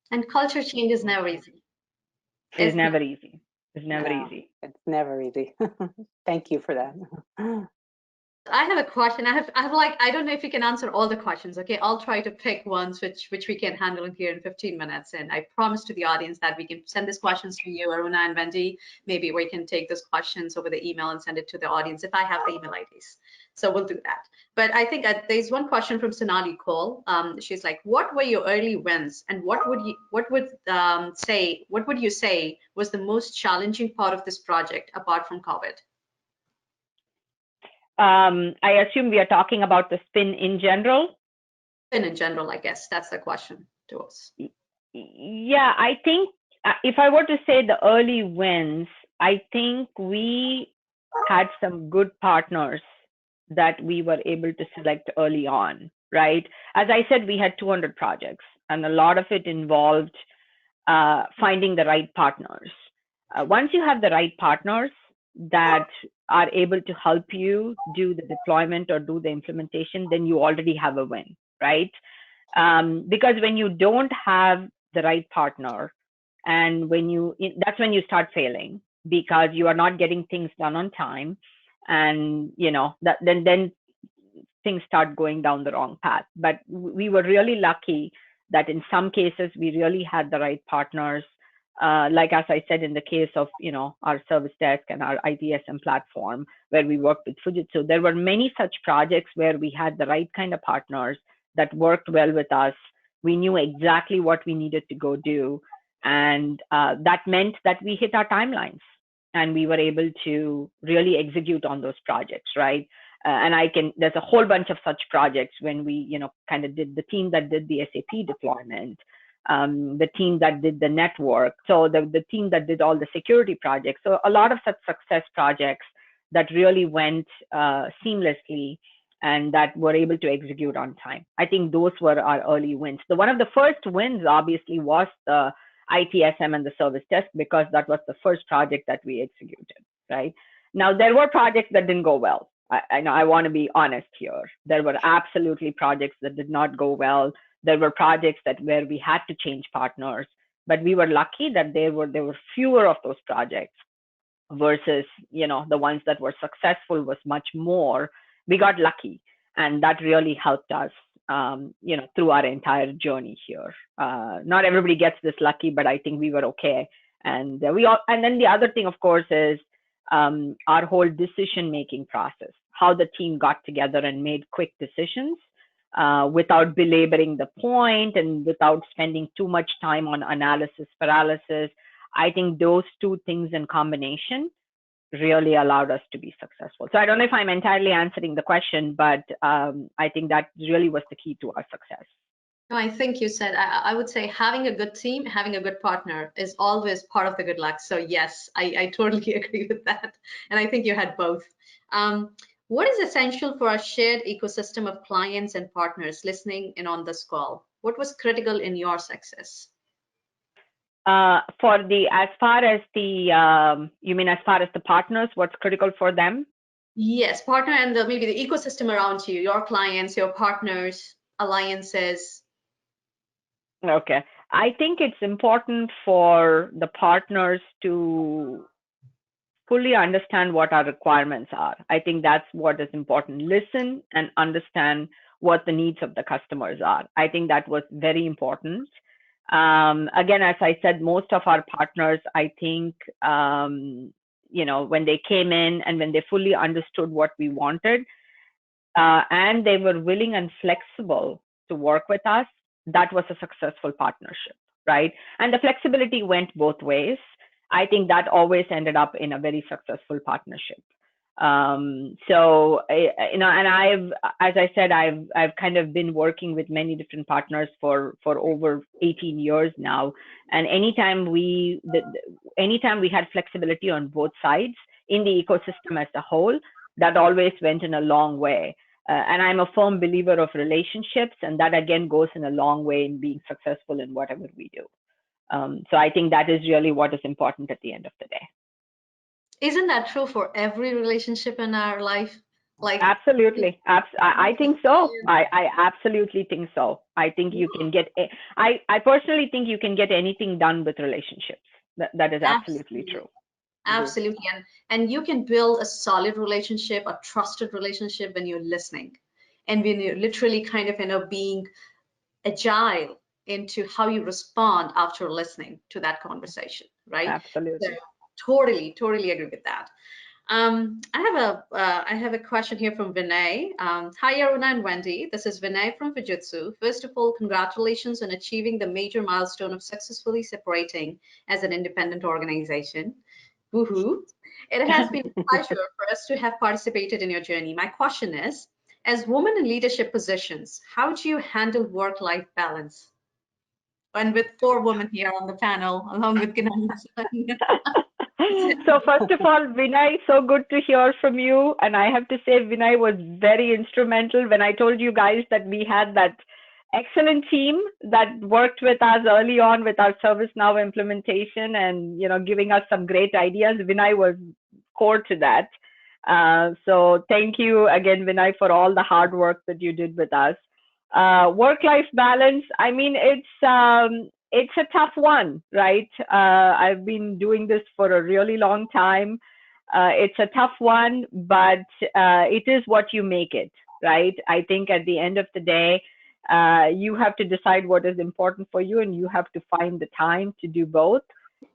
And culture change is never easy. It's never easy. It's never No, easy. It's never easy. Thank you for that. I have a question. I have like, I don't know if you can answer all the questions. Okay, I'll try to pick ones which we can handle in here in 15 minutes. And I promise to the audience that we can send these questions to you, Aruna and Wendy. Maybe we can take those questions over the email and send it to the audience if I have the email IDs. So we'll do that. But I think there's one question from Sonali Cole. She's like, what were your early wins, and what would you say was the most challenging part of this project apart from COVID? I assume we are talking about the spin in general. Spin in general, I guess that's the question to us. Yeah, I think if I were to say the early wins, I think we had some good partners that we were able to select early on, right? As I said, we had 200 projects, and a lot of it involved finding the right partners. Once you have the right partners that are able to help you do the deployment or do the implementation, then you already have a win, right? Because when you don't have the right partner, and that's when you start failing, because you are not getting things done on time, and then things start going down the wrong path. But we were really lucky that in some cases we really had the right partners. Like as I said, in the case of our service desk and our ITSM platform, where we worked with Fujitsu, there were many such projects where we had the right kind of partners that worked well with us. We knew exactly what we needed to go do, and that meant that we hit our timelines, and we were able to really execute on those projects, right? There's a whole bunch of such projects when we kind of did the team that did the SAP deployment, the team that did the network, so the team that did all the security projects. So a lot of such success projects that really went seamlessly and that were able to execute on time. I think those were our early wins. One of the first wins obviously was the ITSM and the service desk, because that was the first project that we executed, right? Now, there were projects that didn't go well. I want to be honest here. There were absolutely projects that did not go well. There were projects where we had to change partners, but we were lucky that there were fewer of those projects versus the ones that were successful was much more. We got lucky, and that really helped us through our entire journey here. Not everybody gets this lucky, but I think we were okay. And then the other thing, of course, is our whole decision-making process, how the team got together and made quick decisions without belaboring the point and without spending too much time on analysis paralysis. I think those two things in combination really allowed us to be successful. So I don't know if I'm entirely answering the question, but I think that really was the key to our success. No, I think you said, I would say having a good team, having a good partner is always part of the good luck. So yes, I totally agree with that. And I think you had both. What is essential for our shared ecosystem of clients and partners listening in on this call? What was critical in your success? As far as the partners, what's critical for them? Yes, partner and maybe the ecosystem around you, your clients, your partners, alliances. Okay. I think it's important for the partners to fully understand what our requirements are. I think that's what is important. Listen and understand what the needs of the customers are. I think that was very important. Again, as I said, most of our partners, I think, when they came in and when they fully understood what we wanted, and they were willing and flexible to work with us, that was a successful partnership, right? And the flexibility went both ways. I think that always ended up in a very successful partnership. So, and as I said, I've kind of been working with many different partners for over 18 years now. And anytime we had flexibility on both sides in the ecosystem as a whole, that always went in a long way. And I'm a firm believer of relationships, and that again goes in a long way in being successful in whatever we do. So I think that is really what is important at the end of the day. Isn't that true for every relationship in our life? Like, absolutely. I think so. I absolutely think so. I think you can get, I personally think you can get anything done with relationships. That is absolutely true. Absolutely. And you can build a solid relationship, a trusted relationship when you're listening and when you're literally kind of, being agile into how you respond after listening to that conversation, right? Absolutely. So, totally agree with that. I have a question here from Vinay. Hi, Aruna and Wendy. This is Vinay from Fujitsu. First of all, congratulations on achieving the major milestone of successfully separating as an independent organization. Woohoo! It has been a pleasure for us to have participated in your journey. My question is, as women in leadership positions, how do you handle work-life balance? And with 4 women here on the panel, along with Gananis. So first of all, Vinay, so good to hear from you. And I have to say, Vinay was very instrumental when I told you guys that we had that excellent team that worked with us early on with our ServiceNow implementation and, giving us some great ideas. Vinay was core to that. So thank you again, Vinay, for all the hard work that you did with us. Work-life balance, I mean, it's a tough one, right? I've been doing this for a really long time. It's a tough one, but it is what you make it, right? I think at the end of the day, you have to decide what is important for you, and you have to find the time to do both.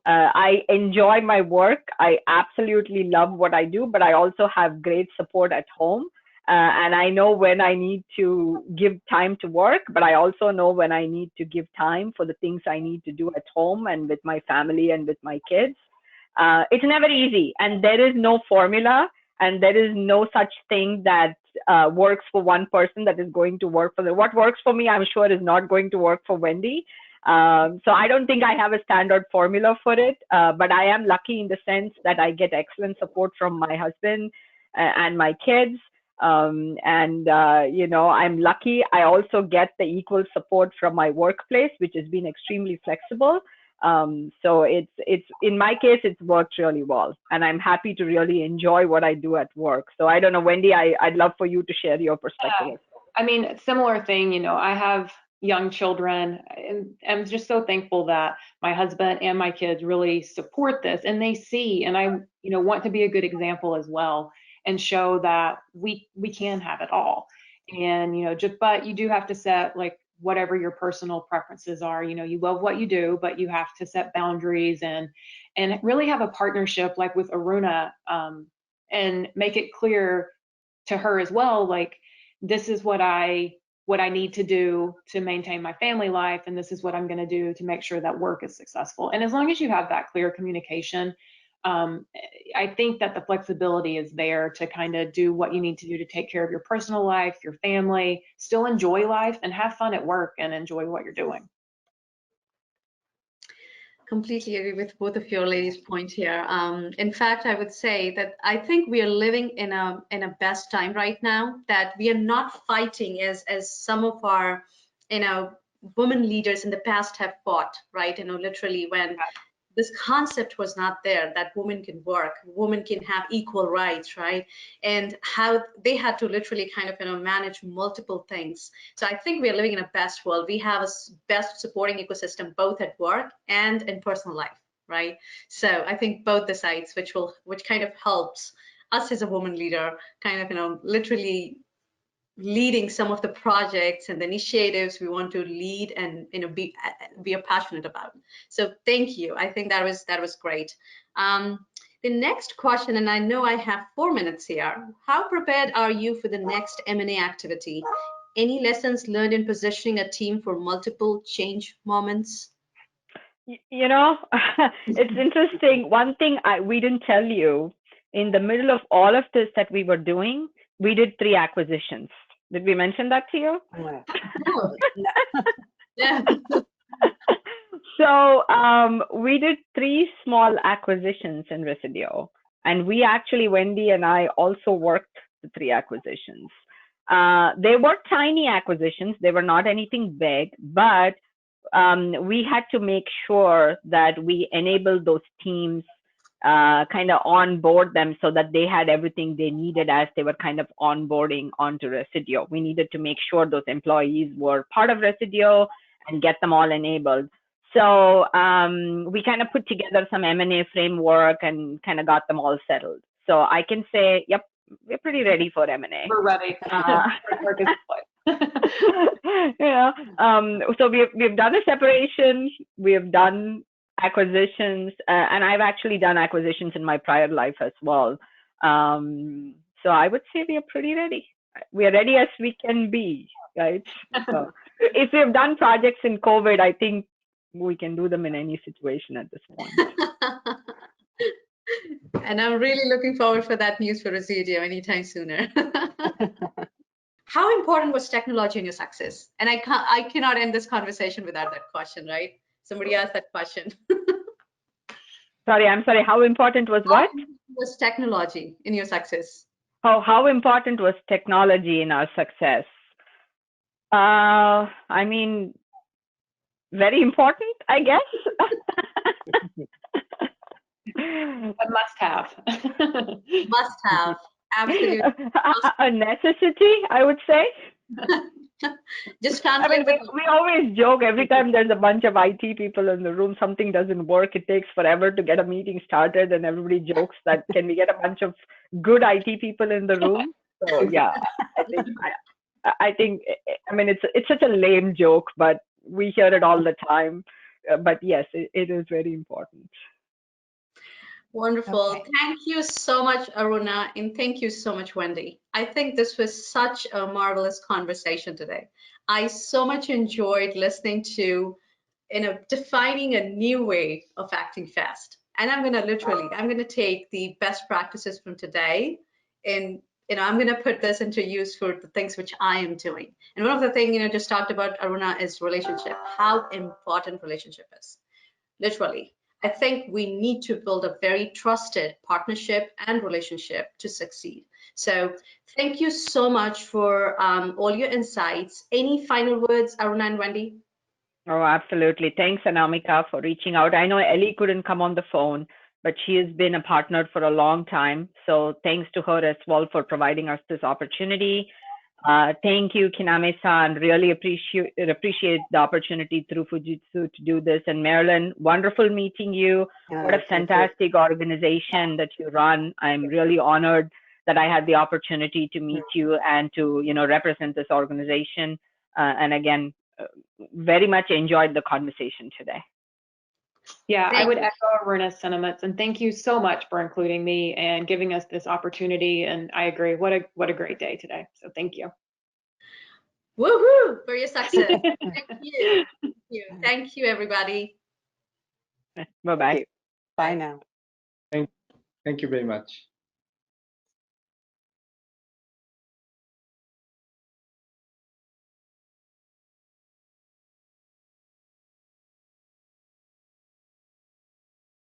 I enjoy my work. I absolutely love what I do, but I also have great support at home. And I know when I need to give time to work, but I also know when I need to give time for the things I need to do at home and with my family and with my kids. It's never easy, and there is no formula, and there is no such thing that works for one person that is going to work for them. What works for me, I'm sure, is not going to work for Wendy. So I don't think I have a standard formula for it, but I am lucky in the sense that I get excellent support from my husband and my kids. I'm lucky. I also get the equal support from my workplace, which has been extremely flexible. So it's in my case, it's worked really well, and I'm happy to really enjoy what I do at work. So I don't know, Wendy, I'd love for you to share your perspective. I mean, similar thing, I have young children, and I'm just so thankful that my husband and my kids really support this, and they see, and I, want to be a good example as well, and show that we can have it all. And, but you do have to set like whatever your personal preferences are. You love what you do, but you have to set boundaries and really have a partnership like with Aruna, and make it clear to her as well, like, this is what I need to do to maintain my family life, and this is what I'm going to do to make sure that work is successful. And as long as you have that clear communication, I think that the flexibility is there to kind of do what you need to do to take care of your personal life, your family, still enjoy life, and have fun at work and enjoy what you're doing. Completely agree with both of your ladies' point here. In fact, I would say that I think we are living in a best time right now, that we are not fighting as some of our, women leaders in the past have fought, right? Literally when this concept was not there, that women can work, women can have equal rights, right? And how they had to literally kind of, manage multiple things. So I think we are living in a best world. We have a best supporting ecosystem, both at work and in personal life, right? So I think both the sides, which kind of helps us as a woman leader, kind of, literally leading some of the projects and the initiatives we want to lead and we are passionate about. So thank you. I think that was great. The next question, and I know I have 4 minutes here. How prepared are you for the next M&A activity? Any lessons learned in positioning a team for multiple change moments? You know, it's interesting. One thing we didn't tell you, in the middle of all of this that we were doing, we did 3 acquisitions. Did we mention that to you? No. Yeah. So we did 3 small acquisitions in Resideo, and we actually, Wendy and I, also worked the 3 acquisitions. They were tiny acquisitions; they were not anything big, but we had to make sure that we enabled those teams, kind of onboard them so that they had everything they needed as they were kind of onboarding onto Resideo. We needed to make sure those employees were part of Resideo and get them all enabled. So we kind of put together some M&A framework and kind of got them all settled. So I can say, yep, we're pretty ready for M&A. We're ready. So we've done a separation, we have done acquisitions, and I've actually done acquisitions in my prior life as well. So I would say we are pretty ready. We are ready as we can be, right? So if we've done projects in COVID, I think we can do them in any situation at this point. And I'm really looking forward for that news for Resideo anytime sooner. How important was technology in your success? And I cannot end this conversation without that question, right? Somebody asked that question. I'm sorry, how important was what? Was technology in your success? Oh, how important was technology in our success? I mean, very important, I guess. A must-have. Must-have, absolutely. A necessity, I would say. Just I mean, translate. we always joke every time there's a bunch of IT people in the room, something doesn't work. It takes forever to get a meeting started, and everybody jokes that can we get a bunch of good IT people in the room? So yeah, I think I mean it's such a lame joke, but we hear it all the time. But yes, it is very important. Wonderful. Okay. Thank you so much, Aruna, and thank you so much, Wendy. I think this was such a marvelous conversation today. I so much enjoyed listening to, defining a new way of acting fast. And I'm going to take the best practices from today and, I'm going to put this into use for the things which I am doing. And one of the things, just talked about, Aruna, is relationship, how important relationship is, literally. I think we need to build a very trusted partnership and relationship to succeed. So thank you so much for all your insights. Any final words, Aruna and Wendy? Oh, absolutely. Thanks, Anamika, for reaching out. I know Ellie couldn't come on the phone, but she has been a partner for a long time. So thanks to her as well for providing us this opportunity. Thank you, Kiname-san. Really appreciate the opportunity through Fujitsu to do this. And Marilyn, wonderful meeting you. What a fantastic organization that you run. I'm really honored that I had the opportunity to meet you and to represent this organization. And again, very much enjoyed the conversation today. Yeah, I would echo Aruna's sentiments, and thank you so much for including me and giving us this opportunity. And I agree, what a great day today. So thank you. Woohoo for your success. Thank you. Thank you, everybody. Bye-bye. Bye now. Thank you very much.